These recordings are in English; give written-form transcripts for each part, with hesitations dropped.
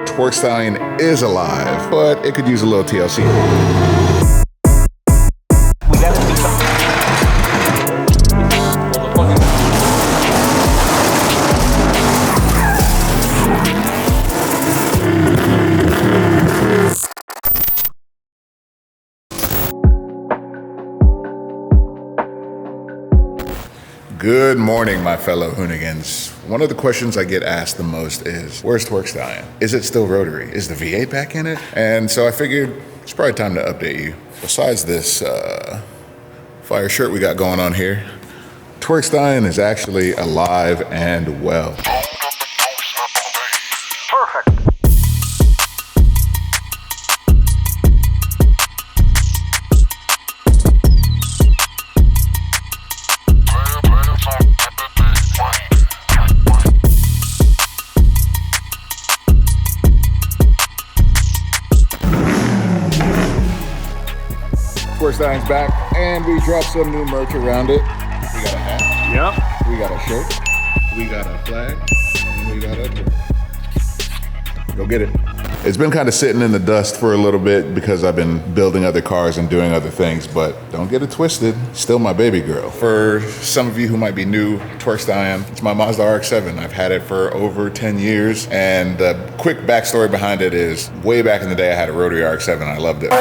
Twerkstallion is alive, but it could use a little TLC. We gotta do something. Good morning, my fellow Hoonigans. One of the questions I get asked the most is, where's Twerkstallion? Is it still rotary? Is the V8 back in it? And so I figured it's probably time to update you. Besides this fire shirt we got going on here, Twerkstallion is actually alive and well. Perfect. Twerkstallion's back, and we dropped some new merch around it. We got a hat. Yep. We got a shirt. We got a flag. And we got a... Go get it. It's been kind of sitting in the dust for a little bit because I've been building other cars and doing other things, but don't get it twisted. Still my baby girl. For some of you who might be new, Twerkstallion, it's my Mazda RX-7. I've had it for over 10 years, and the quick backstory behind it is way back in the day I had a rotary RX-7. I loved it.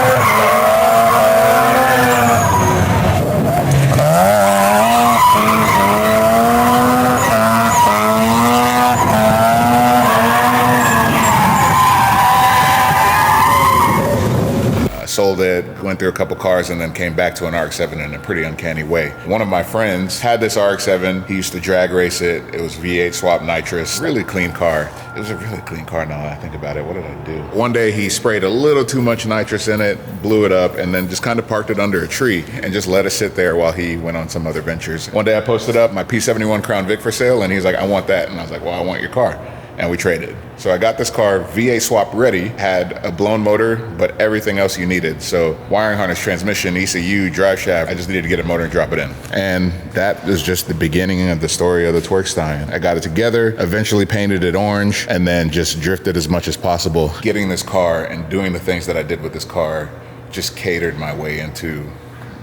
Sold it, went through a couple cars, and then came back to an RX-7 in a pretty uncanny way. One of my friends had this RX-7. He used to drag race it. It was V8 swap nitrous. Really clean car. It was a really clean car now that I think about it. What did I do? One day he sprayed a little too much nitrous in it, blew it up, and then just kind of parked it under a tree and just let it sit there while he went on some other ventures. One day I posted up my P71 Crown Vic for sale, and he's like, I want that. And I was like, well, I want your car. And we traded. So I got this car V8 swap ready, had a blown motor, but everything else you needed. So wiring harness, transmission, ECU, drive shaft, I just needed to get a motor and drop it in. And that is just the beginning of the story of the Twerkstallion. I got it together, eventually painted it orange, and then just drifted as much as possible. Getting this car and doing the things that I did with this car just catered my way into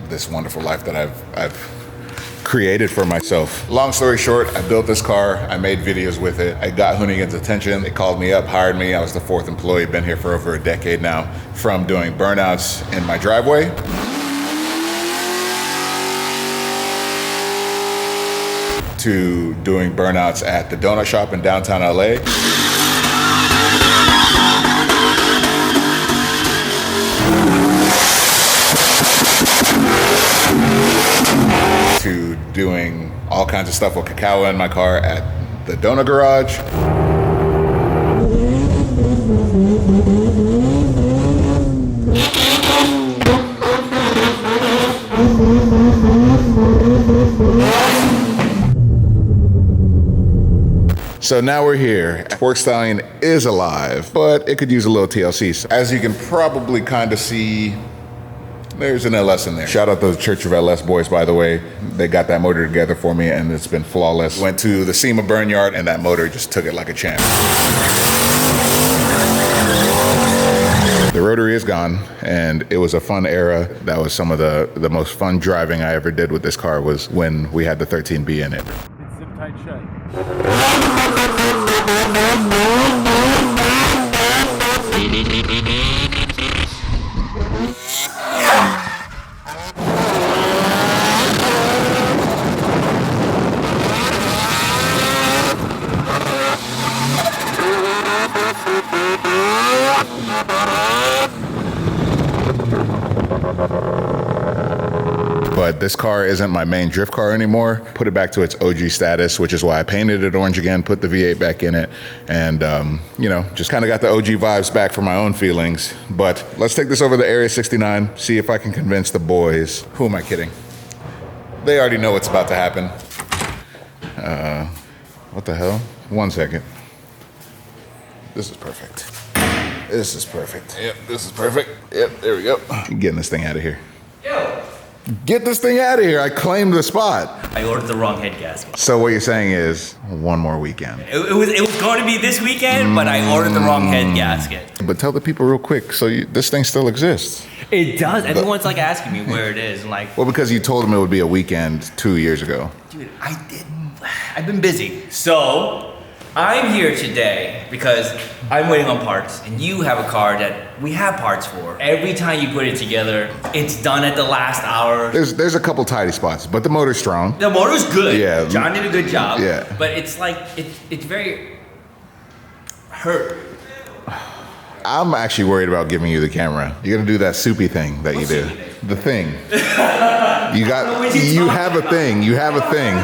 this wonderful life that I've created for myself. Long story short, I built this car, I made videos with it, I got Hoonigan's attention, they called me up, hired me. I was the 4th employee, been here for over a decade now, from doing burnouts in my driveway to doing burnouts at the donut shop in downtown LA. To doing all kinds of stuff with cacao in my car at the donut garage. So now we're here. Twerkstallion is alive, but it could use a little TLC. As you can probably kind of see, there's an LS in there. Shout out to the Church of LS boys, by the way. They got that motor together for me and it's been flawless. Went to the SEMA burn yard and that motor just took it like a champ. The rotary is gone and it was a fun era. That was some of the most fun driving I ever did with this car was when we had the 13B in it. It's zip tight shut. But this car isn't my main drift car anymore. Put it back to its OG status, which is why I painted it orange again, put the V8 back in it, and you know, just kind of got the OG vibes back for my own feelings. But let's take this over to Area 69, see if I can convince the boys. Who am I kidding? They already know what's about to happen. What the hell? 1 second. This is perfect. This is perfect. Yep, this is perfect. Yep, there we go. Getting this thing out of here. Yo! Get this thing out of here. I claimed the spot. I ordered the wrong head gasket. So what you're saying is one more weekend. It was going to be this weekend, but I ordered the wrong head gasket. But tell the people real quick, so this thing still exists? It does. Everyone's like asking me where it is. I'm like, Well, because you told them it would be a weekend 2 years ago. dude, I've been busy. So I'm here today because I'm waiting on parts, and you have a car that we have parts for. Every time you put it together, it's done at the last hour. There's a couple tidy spots, but the motor's strong. The motor's good. Yeah. John did a good job. Yeah. But it's like, it's very hurt. I'm actually worried about giving you the camera. You're gonna do that soupy thing that you do. Soupy thing? The thing. You have a thing. You have a thing.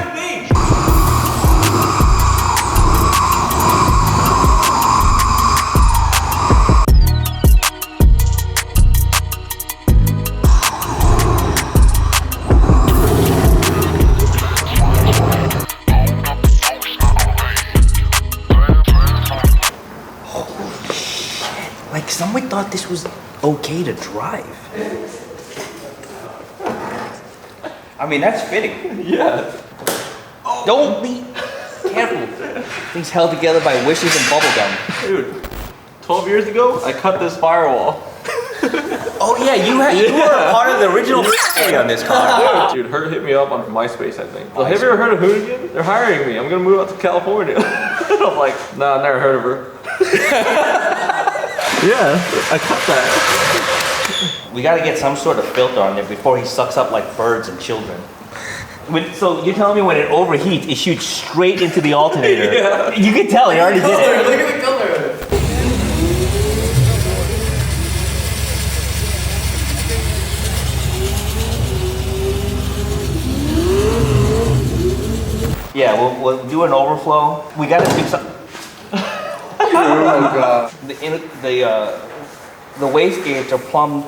Like, someone thought this was okay to drive. I mean, that's fitting. Yeah. Don't be careful. Things held together by wishes and bubblegum. Dude, 12 years ago, I cut this firewall. Oh yeah, you were a part of the original on this car. Dude, Hert hit me up on MySpace, I think. So, have you ever heard of Hoonigan? They're hiring me. I'm gonna move out to California. I'm like, nah, I've never heard of her. Yeah, I cut that. We gotta get some sort of filter on there before he sucks up like birds and children. So you're telling me when it overheats, it shoots straight into the alternator? Yeah. You can tell, he already did it. Look at the color. Yeah, we'll do an overflow. We gotta do something. Oh god. The wastegates are plumbed.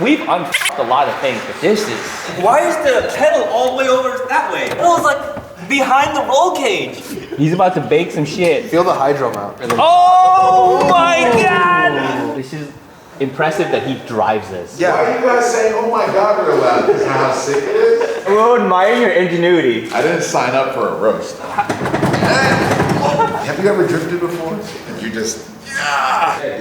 We've unfucked a lot of things, but this is. Why is the pedal all the way over that way? It was like behind the roll cage. He's about to bake some shit. Feel the hydro mount. Oh my god! This is impressive that he drives this. Why are you guys saying, oh my God, real loud? Because of how sick it is? We'll admire your ingenuity. I didn't sign up for a roast. Have you ever drifted before? And you just,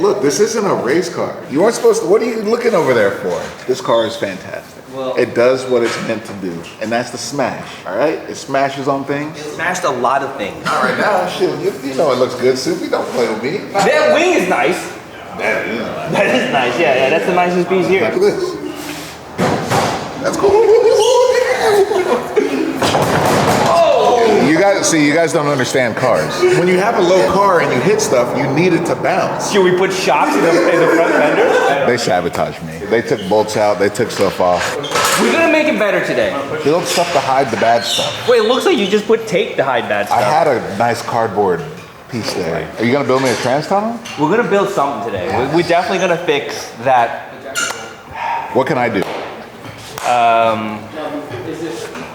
look, this isn't a race car. You aren't supposed to, what are you looking over there for? This car is fantastic. Well- it does what it's meant to do, and that's the smash, all right? It smashes on things. Smashed a lot of things. All right, now, shit, you know it looks good, Soupy. Don't play with me. That wing is nice. That is nice. That is nice. Yeah, that's the nicest piece Look here. at this. That's cool. You guys don't understand cars. When you have a low car and you hit stuff, you need it to bounce. Should we put shocks in the front fenders? They sabotaged me. They took bolts out, they took stuff off. We're gonna make it better today. Build stuff to hide the bad stuff. Wait, it looks like you just put tape to hide bad stuff. I had a nice cardboard piece there. Are you gonna build me a trans tunnel? We're gonna build something today. We're definitely gonna fix that. What can I do?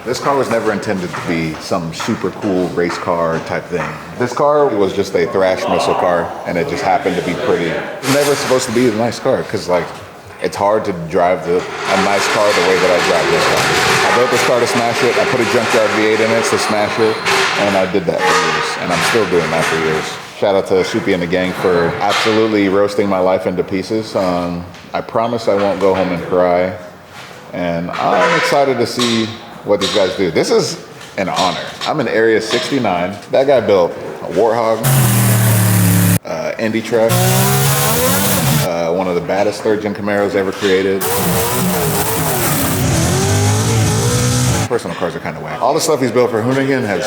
This car was never intended to be some super cool race car type thing. This car was just a thrash missile car, and it just happened to be pretty. It was never supposed to be a nice car, because like, it's hard to drive a nice car the way that I drive this car. I built this car to smash it. I put a junkyard V8 in it to smash it, and I did that for years, and I'm still doing that for years. Shout out to Suppy and the gang for absolutely roasting my life into pieces. I promise I won't go home and cry, and I'm excited to see what these guys do. This is an honor. I'm in Area 69. That guy built a Warthog, Indy truck, one of the baddest third-gen Camaros ever created. Personal cars are kind of whack. All the stuff he's built for Hoonigan has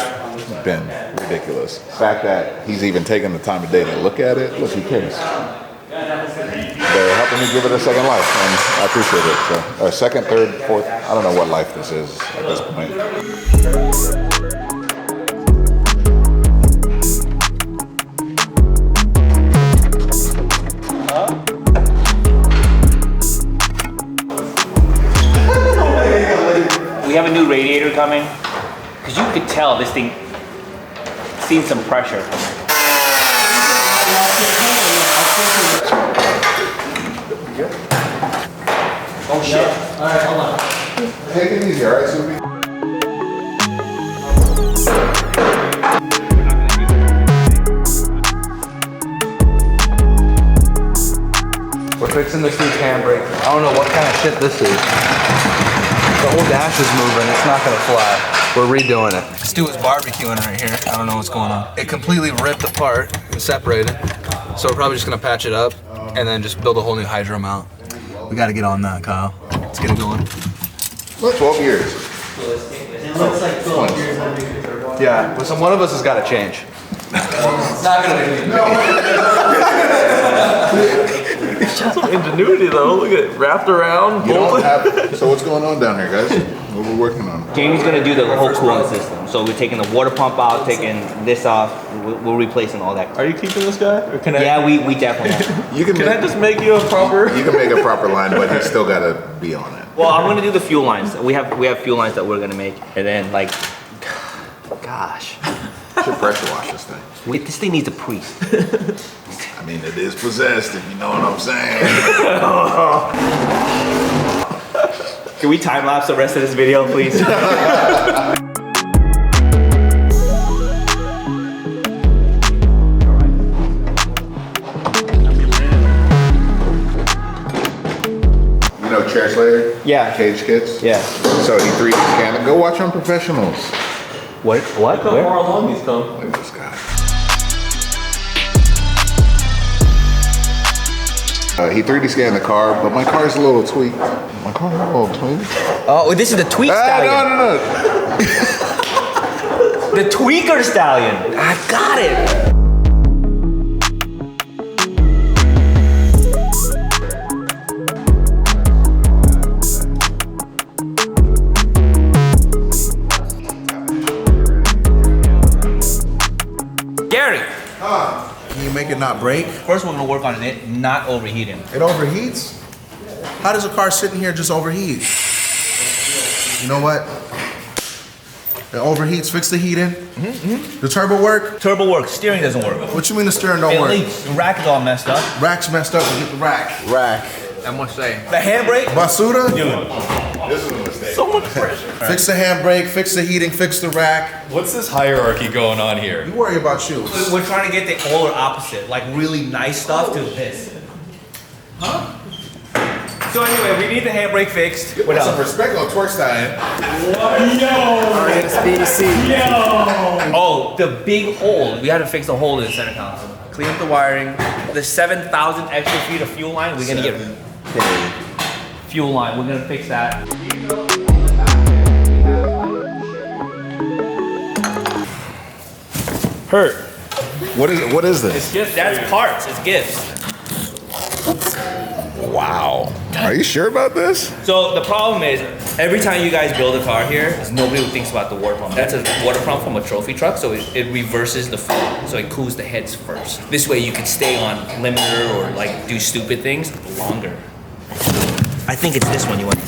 been ridiculous. The fact that he's even taken the time of day to look at it, look, he cares. They're helping me give it a second life, and I appreciate it. So, second, third, fourth, I don't know what life this is at this point. We have a new radiator coming, because you could tell this thing seen some pressure. Oh shit. All right, hold on. Take it easy, all right, Soupy? We're fixing this dude's handbrake. I don't know what kind of shit this is. The whole dash is moving, it's not gonna fly. We're redoing it. This dude was barbecuing right here. I don't know what's going on. It completely ripped apart and separated. So we're probably just gonna patch it up and then just build a whole new hydro mount. We gotta get on that, Kyle. Let's get it going. 12 years. It looks like 12 years under your turbo. Yeah, but one of us has gotta change. It's not gonna be me. Some ingenuity though. Look at it, wrapped around. You don't bolted. have, so what's going on down here, guys? What we're working on? Jamie's gonna do the whole cooling system. So we're taking the water pump out, taking this off. We're replacing all that. Are you keeping this guy, or can I? Yeah, we definitely are. You can Can I just make you a proper? You can make a proper line, but he's still got to be on it. Well, I'm gonna do the fuel lines. We have fuel lines that we're gonna make, and then like, gosh, Should pressure wash this thing. wait, this thing needs a priest. I mean, it is possessed, if you know what I'm saying. Can we time lapse the rest of this video, please? You know Chair Slayer? Yeah. Cage Kits? Yeah. So he 3D scanned it. Go watch on Professionals. What? Look how far along he's come. Look at this guy. He 3D scanned the car, but my car's a little tweaked. My car's a little tweaked. Oh, this is the Twerkstallion. No. The Tweaker Stallion. I got it. Gary. Can you make it not break? First, we're gonna work on it not overheating. It overheats? How does a car sitting here just overheat? You know what? It overheats, fix the heating. The turbo work? Turbo works. Steering doesn't work. What you mean the steering don't It work? leaks. The rack is all messed up. Rack's messed up, we get the rack. Rack. I must say. The handbrake. Basuda? This is a mistake. So much pressure. Fix the handbrake, fix the heating, fix the rack. What's this hierarchy going on here? You worry about you. We're trying to get the polar opposite, like really nice stuff to this. Huh? So anyway, we need the handbrake fixed. What Put some else? respect on Twerkstallion. Oh, the big hole. We had to fix the hole in the center console. Clean up the wiring. The 7,000 extra feet of fuel line, we're gonna get fuel line. We're gonna fix that. Hert. What is this? It's gifts. That's parts. It's gifts. Wow. Are you sure about this? So the problem is, every time you guys build a car here, nobody thinks about the water pump. That's a water pump from a trophy truck, so it reverses the flow. So it cools the heads first. This way you can stay on limiter or like do stupid things longer. I think it's this one you want.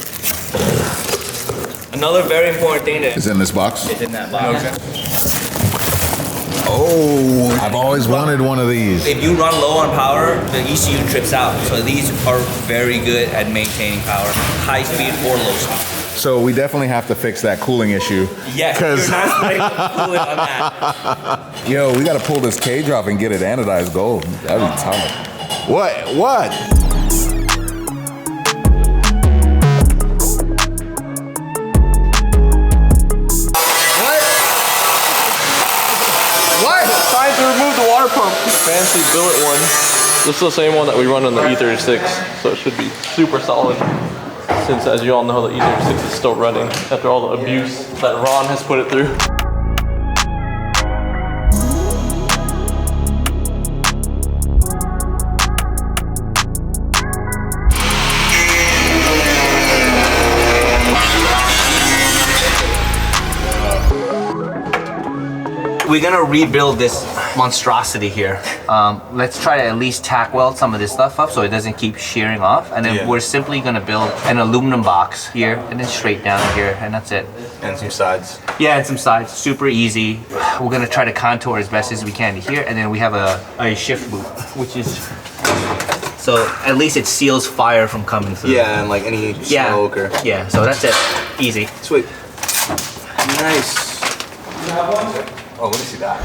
Another very important thing that Is it in this box? is in that box. Oh, I've always wanted one of these. If you run low on power, the ECU trips out. So these are very good at maintaining power, high speed or low speed. So we definitely have to fix that cooling issue. Yes, you're not splitting the fluid on that. Yo, we gotta pull this cage off and get it anodized gold. That'd be tough. What? Trying to remove the water pump. Fancy billet one. This is the same one that we run on the E36, so it should be super solid. Since, as you all know, the E36 is still running after all the abuse that Ron has put it through. We're gonna rebuild this monstrosity here. Let's try to at least tack weld some of this stuff up so it doesn't keep shearing off. And then we're simply gonna build an aluminum box here and then straight down here, and that's it. And some sides. Yeah, and some sides, super easy. We're gonna try to contour as best as we can to here, and then we have a shift loop, which is, so at least it seals fire from coming through. Yeah, and like any smoke or. Yeah, so that's it, easy. Sweet. Nice. Oh, let me see that.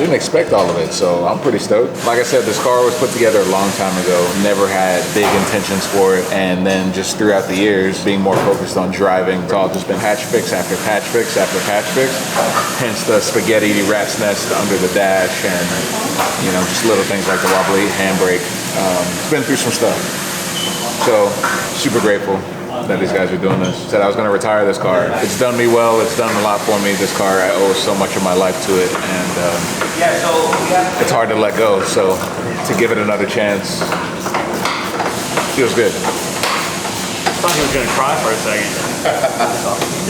didn't expect all of it, so I'm pretty stoked. Like I said, this car was put together a long time ago. Never had big intentions for it, and then just throughout the years, being more focused on driving, it's all just been patch fix after patch fix after patch fix. Hence the spaghetti rat's nest under the dash, and you know, just little things like the wobbly handbrake. It's been through some stuff, so super grateful that these guys are doing this. Said I was going to retire this car. It's done me well. It's done a lot for me. This car, I owe so much of my life to it, and it's hard to let go. So to give it another chance feels good. I thought he was gonna cry for a second.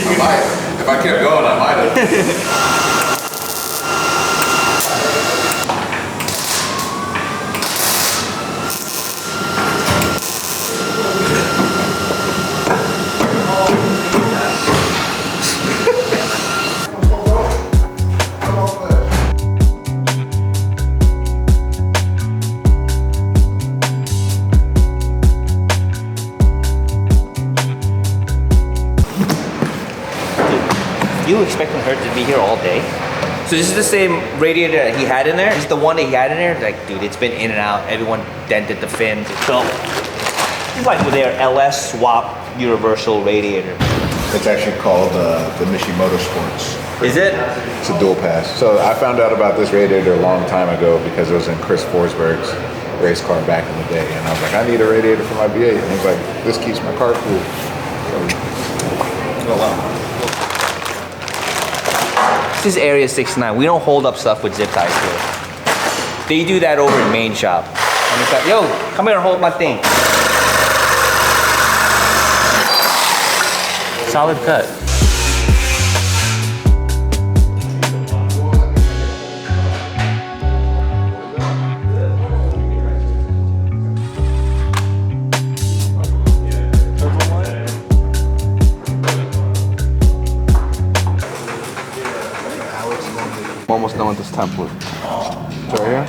I might. If I kept going, I might have. You expecting Hert to be here all day? So this is the same radiator that he had in there? This is the one that he had in there? Like, dude, it's been in and out. Everyone dented the fins. So, it's like with their LS swap universal radiator. It's actually called the Mishimoto Sports. Is it? It's a dual pass. So I found out about this radiator a long time ago because it was in Chris Forsberg's race car back in the day. And I was like, I need a radiator for my V8. And he's like, this keeps my car cool. Oh, wow. This is Area 69. We don't hold up stuff with zip ties here. They do that over in main shop. And it's like, yo, come here and hold my thing. Solid cut. I'm almost done with this template. It's right here.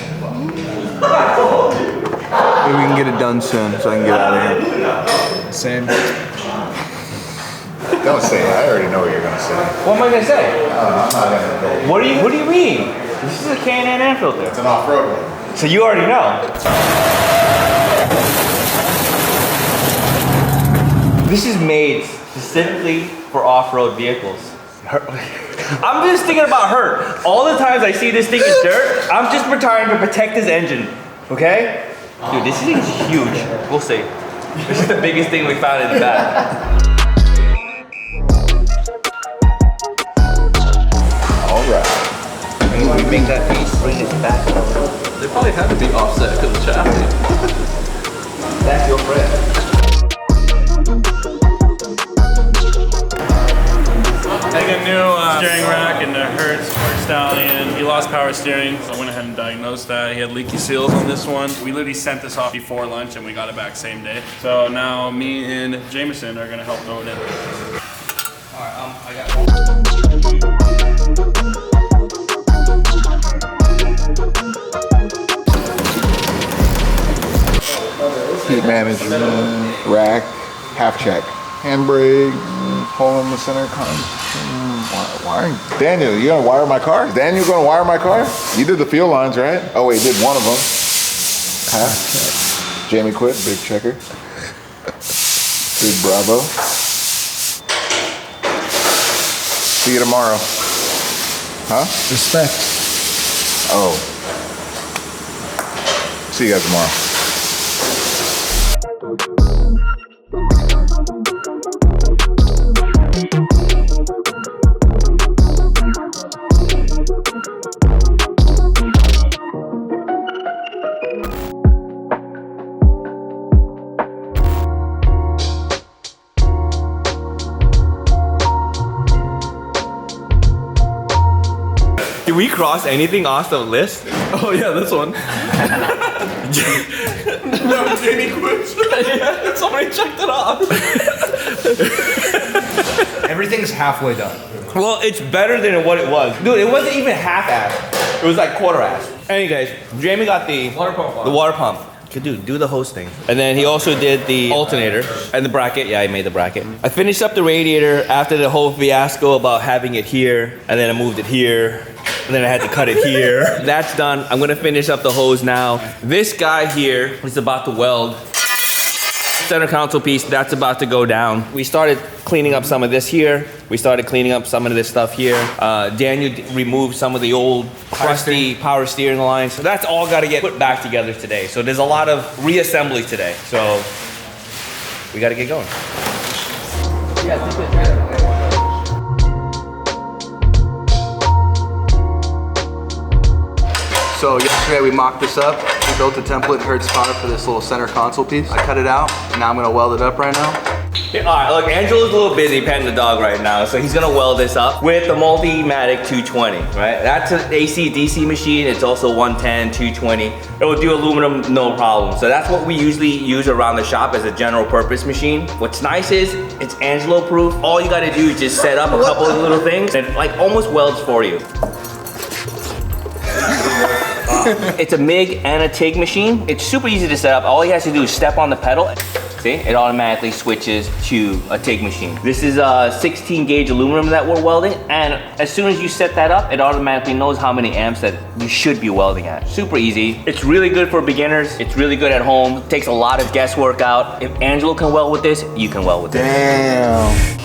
Maybe we can get it done soon so I can get out of here. Same. Don't say it. I already know what you're going to say. What am I gonna say? I'm not going to go. What do you mean? This is a K&N air filter. It's an off-road one. So you already know. This is made specifically for off-road vehicles. I'm just thinking about Hert. All the times I see this thing in dirt, I'm just trying to protect his engine. Okay? Dude, this thing is huge. We'll see. This is the biggest thing we found in the back. All right. Maybe we make that piece, bring it back. They probably had to be offset because of the chassis. That's your friend. I got a new steering rack and the Hert Twerkstallion. He lost power steering, so I went ahead and diagnosed that. He had leaky seals on this one. We literally sent this off before lunch and we got it back same day. So now me and Jameson are gonna help throw it in. Alright, I got Heat management, rack, half check, handbrake, hole in the center wiring. Daniel, you gonna wire my car? Is Daniel gonna wire my car? You did the fuel lines, right? Oh wait, did one of them. Half check. Jamie quit, big checker. Big bravo. See you tomorrow. Huh? Respect. Oh. See you guys tomorrow. Did we cross anything off the list? Oh yeah, this one. No, Jamie quit. Yeah, somebody checked it off. Everything's halfway done. Well, it's better than what it was. Dude, it wasn't even half-assed. It was like quarter-assed. Anyways, Jamie got the water pump. The water pump. Dude, do the hose thing. And then he also did the alternator and the bracket. Yeah, I made the bracket. I finished up the radiator after the whole fiasco about having it here, and then I moved it here. and then I had to cut it here. That's done. I'm gonna finish up the hose now. This guy here is about to weld. Center console piece, that's about to go down. We started cleaning up some of this here. We started cleaning up some of this stuff here. Daniel removed some of the old crusty power steering lines. So that's all got to get put back together today. So there's a lot of reassembly today. So we got to get going. So yesterday we mocked this up. We built a template in Hert's car for this little center console piece. I cut it out, and now I'm gonna weld it up right now. All right, look, Angelo's a little busy petting the dog right now, so he's gonna weld this up with the Multimatic 220, right? That's an AC/DC machine. It's also 110, 220. It will do aluminum, no problem. So that's what we usually use around the shop as a general purpose machine. What's nice is it's Angelo proof. All you gotta do is just set up a couple of little things and it like almost welds for you. It's a MIG and a TIG machine. It's super easy to set up. All he has to do is step on the pedal. See, it automatically switches to a TIG machine. This is a 16 gauge aluminum that we're welding. And as soon as you set that up, it automatically knows how many amps that you should be welding at. Super easy. It's really good for beginners. It's really good at home. It takes a lot of guesswork out. If Angelo can weld with this, you can weld with this. Damn.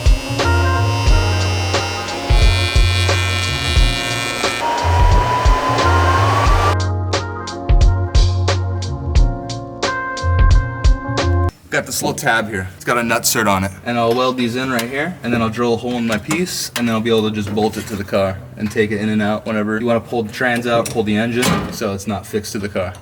Got this little tab here. It's got a nut cert on it. And I'll weld these in right here, and then I'll drill a hole in my piece, and then I'll be able to just bolt it to the car and take it in and out whenever you want to pull the trans out, pull the engine, so it's not fixed to the car.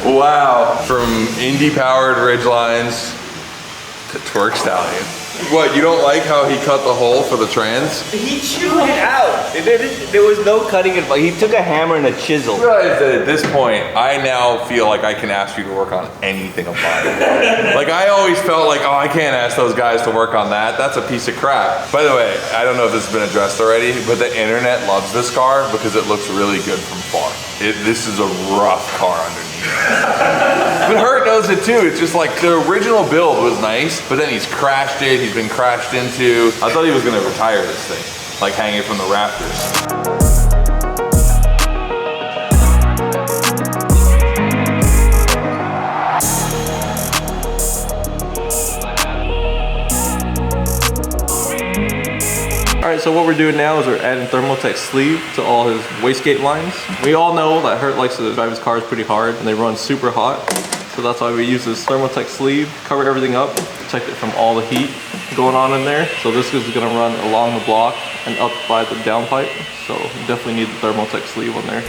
Wow. From indie-powered Ridgelines to Twerkstallion. What, you don't like how he cut the hole for the trans? He chewed it out. There was no cutting it, but he took a hammer and a chisel. I realize that at this point, I now feel like I can ask you to work on anything of mine. Like, I always felt like, oh, I can't ask those guys to work on that. That's a piece of crap. By the way, I don't know if this has been addressed already, but the internet loves this car because it looks really good from far. This is a rough car underneath. But Hert knows it too. It's just like the original build was nice, but then he's crashed it. He's been crashed into. I thought he was gonna retire this thing, like hang it from the rafters. All right, so what we're doing now is we're adding Thermo-Tec sleeve to all his wastegate lines. We all know that Hert likes to drive his cars pretty hard and they run super hot. So that's why we use this Thermo-Tec sleeve, cover everything up, protect it from all the heat going on in there. So this is gonna run along the block and up by the downpipe. So you definitely need the Thermo-Tec sleeve on there.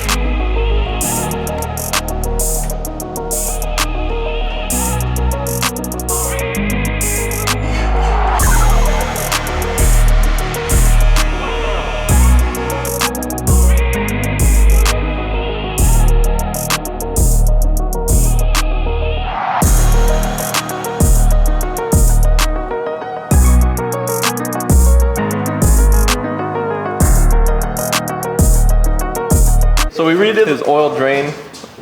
So we redid his oil drain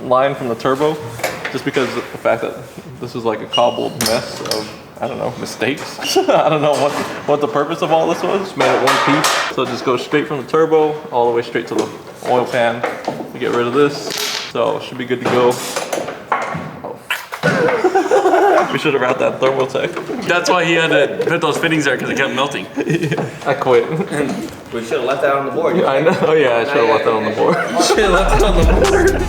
line from the turbo, just because of the fact that this is like a cobbled mess of, I don't know, mistakes. I don't know what the purpose of all this was. Just made it one piece. So it just goes straight from the turbo all the way straight to the oil pan. We get rid of this. So it should be good to go. Oh. We should have wrapped that Thermo-Tec. That's why he had to put those fittings there, because it kept melting. I quit. We should have left that on the board. I know. Oh yeah, I should have left that on the board. Should have left it on the board.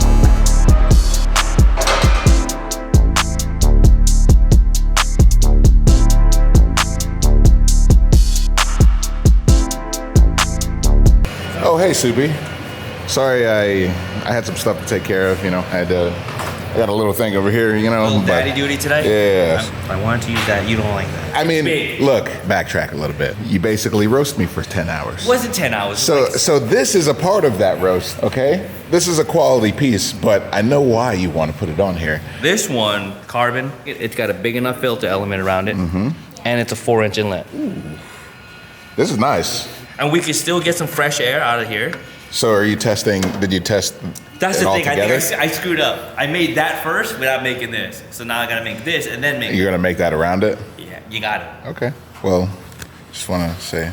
Oh, hey, Suppy. Sorry, I had some stuff to take care of. You know, I got a little thing over here. You know, Little daddy duty today? Yeah. I wanted to use that. You don't like that. I mean, big. look, backtrack a little bit. You basically roast me for 10 hours. It wasn't 10 hours. So this is a part of that roast, okay? This is a quality piece, but I know why you want to put it on here. This one, carbon, it's got a big enough filter element around it, and it's a 4-inch inlet. This is nice. And we can still get some fresh air out of here. So are you testing, did you test That's it the all thing, together? I think I screwed up. I made that first without making this. So now I gotta make this and then make You're gonna make that around it? Yeah, you got it. Okay, well, just wanna say,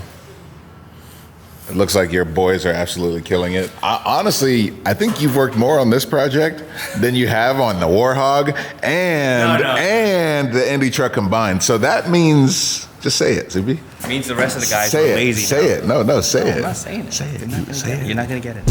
it looks like your boys are absolutely killing it. Honestly, I think you've worked more on this project than you have on the Warhog and the Indy truck combined. So that means, just say it, Suppy. It means the rest of the guys Say are it, lazy. say it. No, say it. I'm not saying it. Say it, Say it. You're not gonna get it.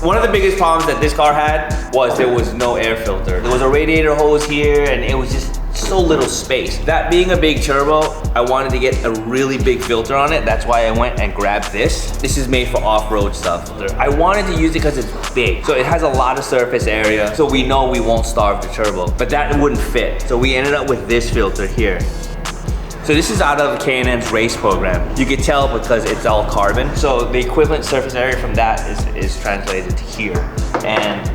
One of the biggest problems that this car had was there was no air filter. There was a radiator hose here and it was just so little space. That being a big turbo, I wanted to get a really big filter on it. That's why I went and grabbed this. This is made for off-road stuff. I wanted to use it because it's big. So it has a lot of surface area. So we know we won't starve the turbo, but that wouldn't fit. So we ended up with this filter here. So this is out of K&N's race program. You can tell because it's all carbon. So the equivalent surface area from that is translated to here. And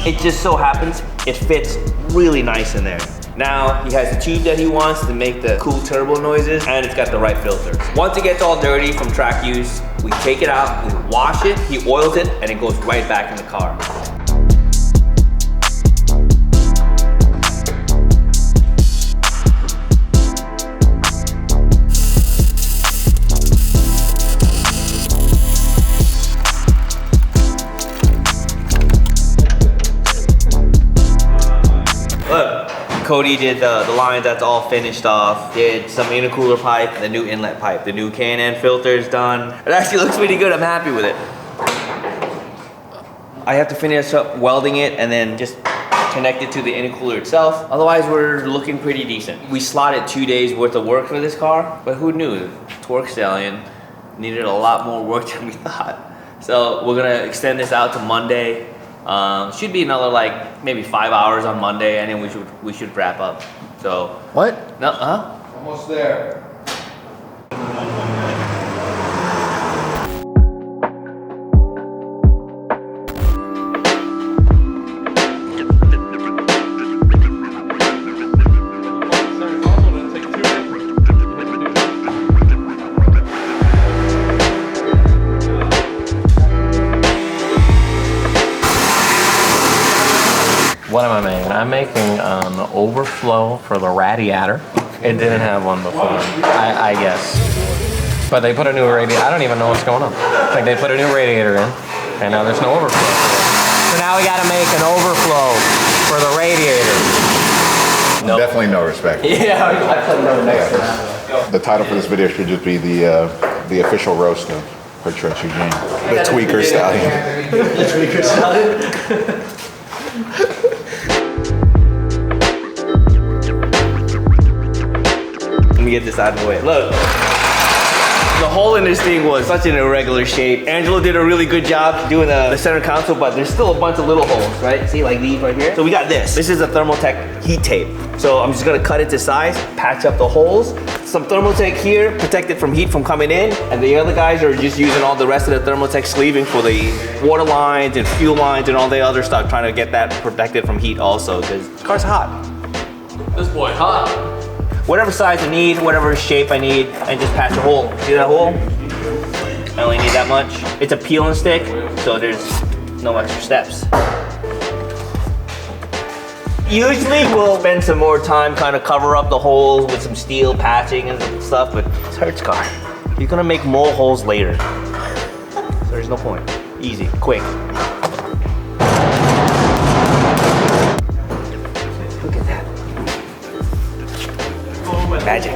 it just so happens, it fits really nice in there. Now, he has a tube that he wants to make the cool turbo noises, and it's got the right filter. Once it gets all dirty from track use, we take it out, we wash it, he oils it, and it goes right back in the car. Cody did the line that's all finished off, did some intercooler pipe, the new inlet pipe, the new K&N filter is done. It actually looks pretty good, I'm happy with it. I have to finish up welding it and then just connect it to the intercooler itself. Otherwise, we're looking pretty decent. We slotted 2 days worth of work for this car, but who knew? Twerkstallion needed a lot more work than we thought. So we're gonna extend this out to Monday. Should be another like maybe 5 hours on Monday, and then we should wrap up. So What? no, Almost there. What am I making? I'm making an overflow for the radiator. It didn't have one before, I guess. But they put a new radiator. I don't even know what's going on. Like they put a new radiator in, and now there's no overflow. So now we gotta make an overflow for the radiator. Nope. Definitely no respect. Yeah, I put no next to that. The title for this video should just be the official roast of Hert Trucks Eugene. The Tweaker Stallion. The Tweaker Stallion. Let me get this out of the way. Look, the hole in this thing was such an irregular shape. Angelo did a really good job doing the center console, but there's still a bunch of little holes, right? See, like these right here. So we got this. This is a Thermo-Tec heat tape. So I'm just gonna cut it to size, patch up the holes. Some Thermo-Tec here, protect it from heat from coming in, and the other guys are just using all the rest of the Thermo-Tec sleeving for the water lines and fuel lines and all the other stuff, trying to get that protected from heat also, because the car's hot. This boy hot. Whatever size I need, whatever shape I need, and just patch a hole. See that hole? I only need that much. It's a peel and stick, so there's no extra steps. Usually we'll spend some more time kind of cover up the holes with some steel patching and stuff, but it's Hert's car. You're gonna make more holes later. So there's no point. Easy, quick. Look at that. Magic.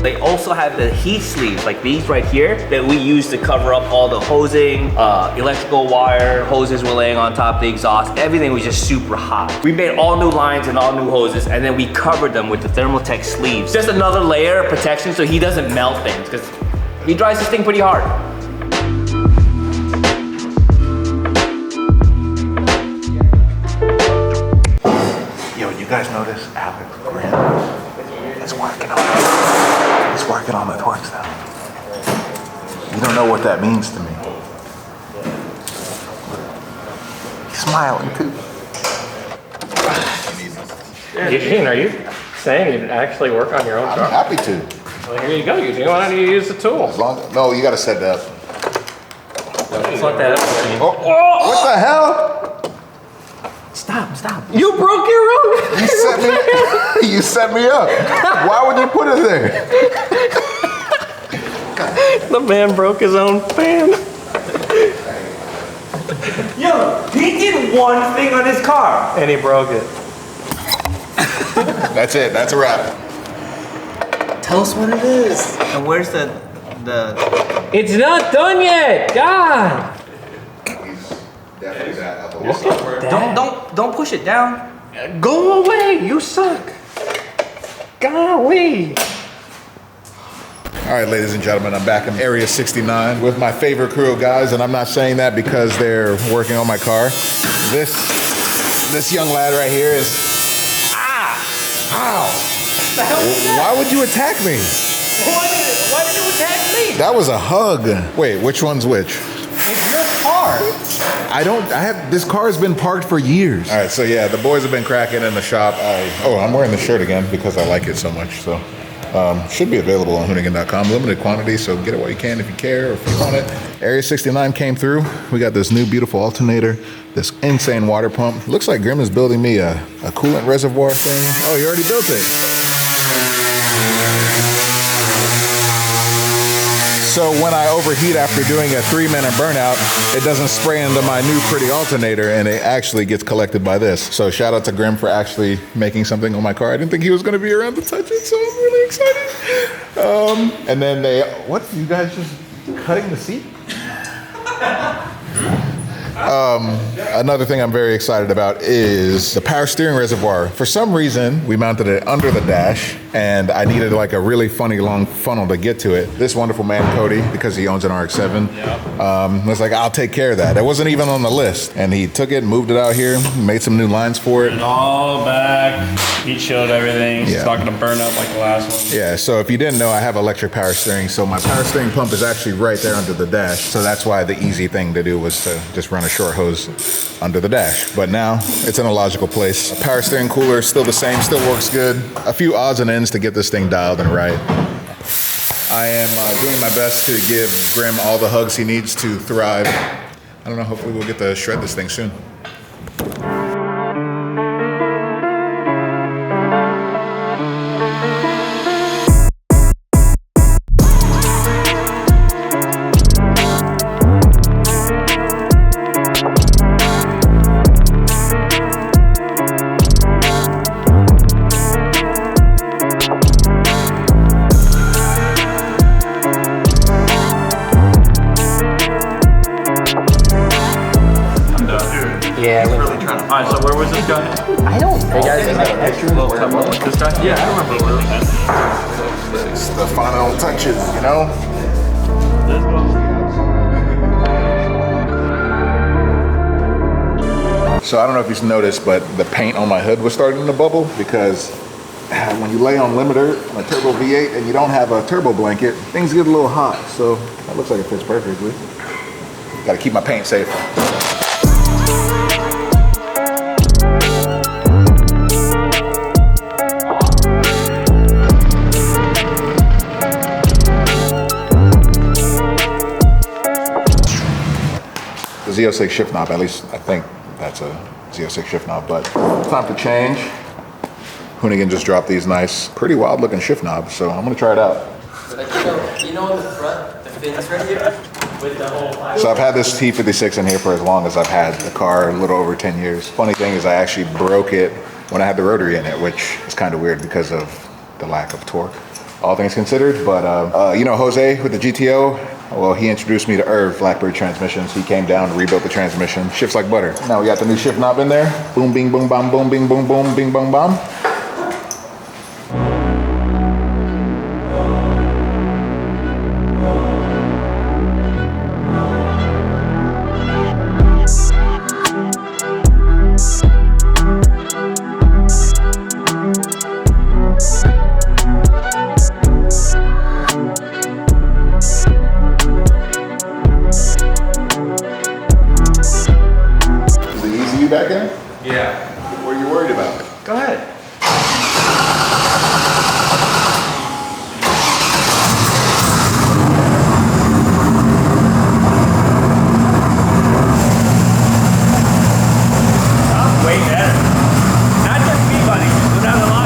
They also have the heat sleeves like these right here that we use to cover up all the hosing, electrical wire, hoses were laying on top of the exhaust. Everything was just super hot. We made all new lines and all new hoses, and then we covered them with the Thermo-Tec sleeves. Just another layer of protection so he doesn't melt things, because he drives this thing pretty hard. means to me. He's smiling too. Eugene, are you saying you'd actually work on your own I'm car? happy to. Well, here you go, Eugene. Why don't you use the tool? As long no, you gotta set that up. Fuck that up, Eugene. Oh, what the hell? Stop. You broke your own. You set me up. Why would you put it there? The man broke his own fan. Yo, he did one thing on his car. And he broke it. That's it. That's a wrap. Tell us what it is. And where's the? It's not done yet. God. Don't push it down. Go away. You suck. Golly. All right, ladies and gentlemen, I'm back in Area 69 with my favorite crew of guys, and I'm not saying that because they're working on my car. This young lad right here is. Ow! Why would you attack me? Why did you attack me? That was a hug. Wait, which one's which? It's your car. This car has been parked for years. All right, so yeah, the boys have been cracking in the shop. I'm wearing the shirt again because I like it so much. So, should be available on Hoonigan.com. Limited quantity, so get it while you can if you care or if you want it. Area 69 came through. We got this new beautiful alternator, this insane water pump. Looks like Grim is building me a coolant reservoir thing. Oh, you already built it. So when I overheat after doing a 3-minute burnout, it doesn't spray into my new pretty alternator and it actually gets collected by this. So shout out to Grim for actually making something on my car. I didn't think he was gonna be around to touch it, so I'm really excited. And then you guys just cutting the seat? Another thing I'm very excited about is the power steering reservoir. For some reason, we mounted it under the dash, and I needed like a really funny long funnel to get to it. This wonderful man, Cody, because he owns an RX-7, was like, I'll take care of that. It wasn't even on the list. And he took it, moved it out here, made some new lines for it. And all back, he showed everything. It's not gonna burn up like the last one. Yeah, so if you didn't know, I have electric power steering, so my power steering pump is actually right there under the dash. So that's why the easy thing to do was to just run a short hose under the dash. But now it's in a logical place. Power steering cooler is still the same, still works good. A few odds and ends to get this thing dialed and right. I am doing my best to give Grim all the hugs he needs to thrive. I don't know, hopefully we'll get to shred this thing soon. Alright, so where was this guy? I don't know. Hey guys, This guy? Yeah, I remember where we went. It's the final touches, you know? So I don't know if you've noticed, but the paint on my hood was starting to bubble because when you lay on limiter on a turbo V8 and you don't have a turbo blanket, things get a little hot. So that looks like it fits perfectly. Gotta keep my paint safe. Z06 shift knob, at least I think that's a Z06 shift knob, but time for change. Hoonigan just dropped these nice, pretty wild looking shift knobs, so I'm gonna try it out. You know in the front, the fins right here? With the whole So I've had this T56 in here for as long as I've had the car, a little over 10 years. Funny thing is I actually broke it when I had the rotary in it, which is kind of weird because of the lack of torque, all things considered. But you know Jose with the GTO? Well, he introduced me to Irv Blackbird transmissions. He came down and rebuilt the transmission. Shifts like butter. Now we got the new shift knob in there. Boom, bing, boom, bam, boom, bing, boom, boom, bing, bong, bam. back in? Yeah. What are you worried about? Go ahead. Way better. Not just me, buddy. Go down the line.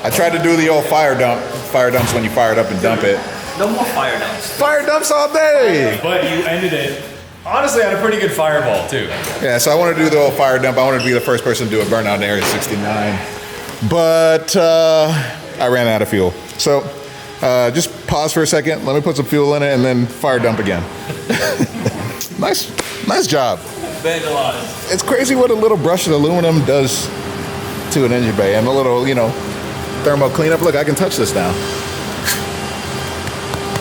I tried to do the old fire dump. Fire dumps when you fire it up and dump it. No more fire dumps. Fire dumps all day. But you ended it, honestly, on a pretty good fireball, too. Yeah, so I wanted to do the old fire dump. I wanted to be the first person to do a burnout in Area 69. But I ran out of fuel. So just pause for a second. Let me put some fuel in it and then fire dump again. Nice job. Vandalized. It's crazy what a little brush of aluminum does to an engine bay and a little, thermo cleanup. Look, I can touch this now.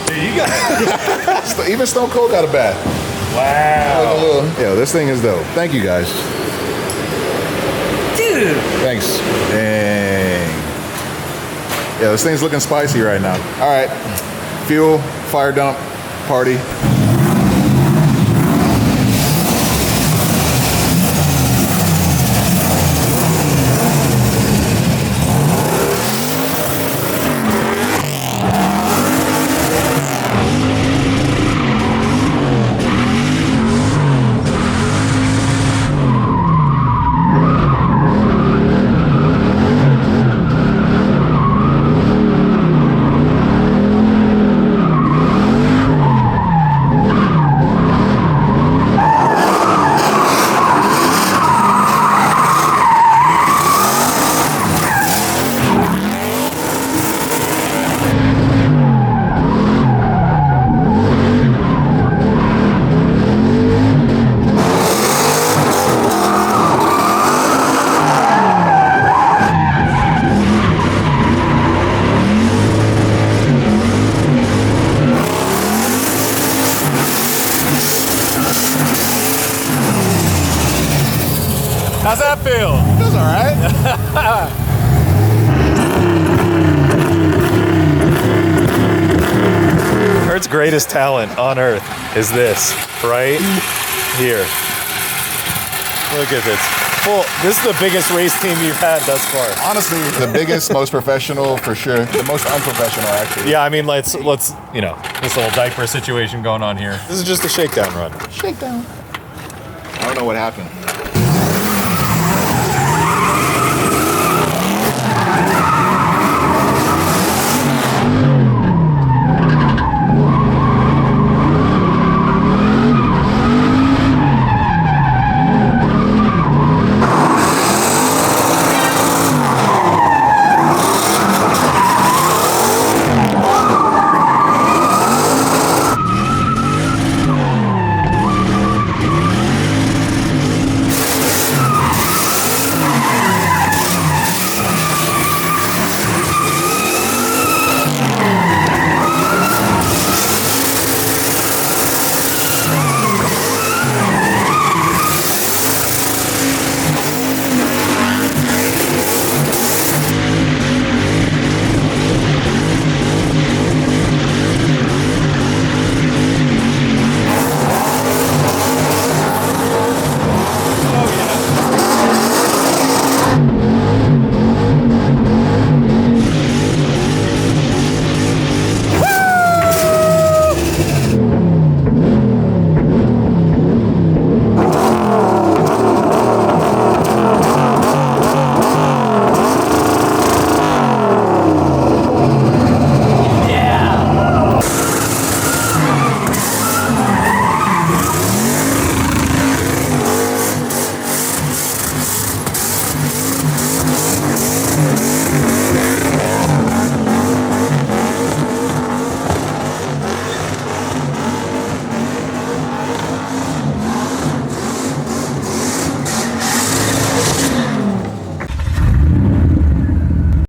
Dude, you got Even Stone Cold got a bath. Wow. Yeah, this thing is dope. Thank you guys. Dude. Thanks. Dang. Yeah, this thing's looking spicy right now. All right. Fuel, fire dump, party. How's that feel? Feels all right. Hert's greatest talent on earth is this, right here. Look at this. This is the biggest race team you've had thus far. Honestly, the biggest, most professional for sure. The most unprofessional, actually. Yeah, I mean, let's this little diaper situation going on here. This is just a shakedown run. Shakedown. I don't know what happened.